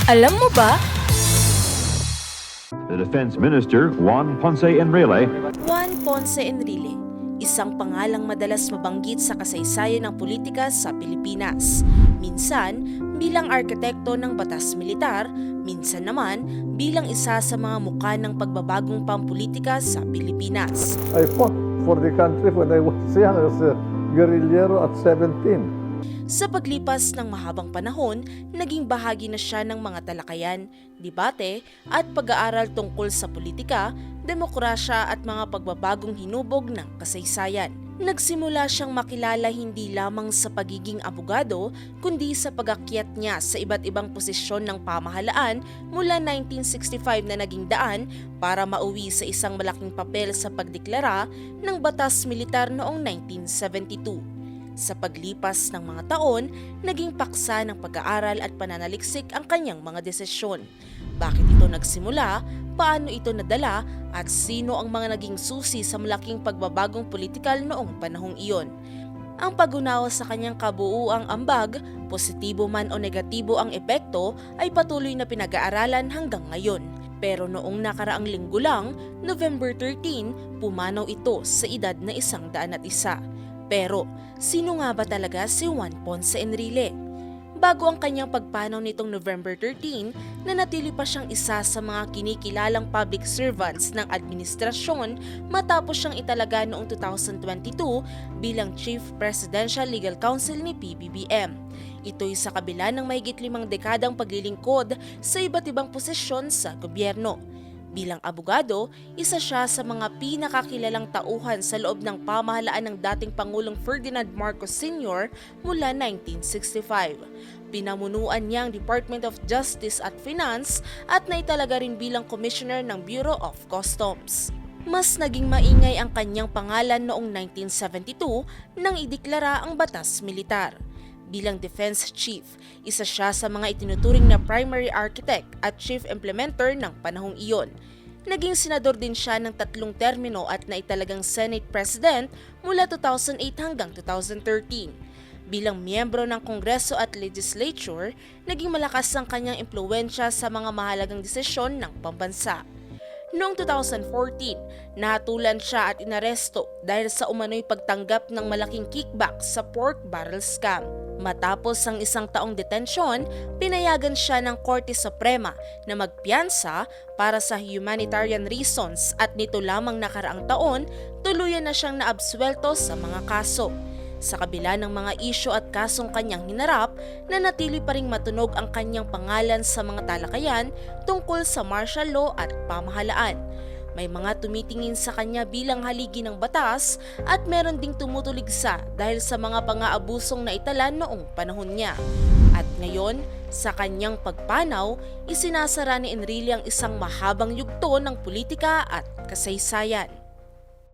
Alam mo ba? The Defense Minister, Juan Ponce Enrile, Juan Ponce Enrile, isang pangalang madalas mabanggit sa kasaysayan ng politika sa Pilipinas. Minsan bilang arkitekto ng batas militar, minsan naman bilang isa sa mga mukha ng pagbabagong pampolitika sa Pilipinas. I fought for the country when I was young as a guerrillero at 17. Sa paglipas ng mahabang panahon, naging bahagi na siya ng mga talakayan, debate at pag-aaral tungkol sa politika, demokrasya at mga pagbabagong hinubog ng kasaysayan. Nagsimula siyang makilala hindi lamang sa pagiging abogado, kundi sa pag-akyat niya sa iba't ibang posisyon ng pamahalaan mula 1965 na naging daan para mauwi sa isang malaking papel sa pagdeklara ng batas militar noong 1972. Sa paglipas ng mga taon, naging paksa ng pag-aaral at pananaliksik ang kanyang mga desisyon. Bakit ito nagsimula, paano ito nadala, at sino ang mga naging susi sa malaking pagbabagong politikal noong panahong iyon. Ang pag-unawa sa kanyang kabuuang ambag, positibo man o negatibo ang epekto, ay patuloy na pinag-aaralan hanggang ngayon. Pero noong nakaraang linggo lang, November 13, pumanaw ito sa edad na 101. Pero, sino nga ba talaga si Juan Ponce Enrile? Bago ang kanyang pagpanaw nitong November 13, nanatili pa siyang isa sa mga kinikilalang public servants ng administrasyon matapos siyang italaga noong 2022 bilang Chief Presidential Legal Counsel ni PBBM. Ito'y sa kabila ng mahigit 5 dekadang paglilingkod sa iba't ibang posisyon sa gobyerno. Bilang abogado, isa siya sa mga pinakakilalang tauhan sa loob ng pamahalaan ng dating Pangulong Ferdinand Marcos Sr. mula 1965. Pinamunuan niya ang Department of Justice at Finance at naitalaga rin bilang Commissioner ng Bureau of Customs. Mas naging maingay ang kanyang pangalan noong 1972 nang ideklara ang batas militar. Bilang Defense Chief, isa siya sa mga itinuturing na primary architect at chief implementer ng panahong iyon. Naging senador din siya ng 3 termino at naitalagang Senate President mula 2008 hanggang 2013. Bilang miyembro ng Kongreso at Legislature, naging malakas ang kanyang impluwensya sa mga mahalagang desisyon ng pambansa. Noong 2014, nahatulan siya at inaresto dahil sa umano'y pagtanggap ng malaking kickback sa pork barrel scam. Matapos ang 1 taong detensyon, pinayagan siya ng Korte Suprema na magpiyansa para sa humanitarian reasons at nito lamang nakaraang taon, tuluyan na siyang naabsuelto sa mga kaso. Sa kabila ng mga isyu at kasong kanyang hinarap, nanatili pa ring matunog ang kanyang pangalan sa mga talakayan tungkol sa martial law at pamahalaan. May mga tumitingin sa kanya bilang haligi ng batas at meron ding tumutuligsa dahil sa mga pang-aabusong naitala noong panahon niya. At ngayon, sa kanyang pagpanaw, isinasara ni Enrile ang isang mahabang yugto ng politika at kasaysayan.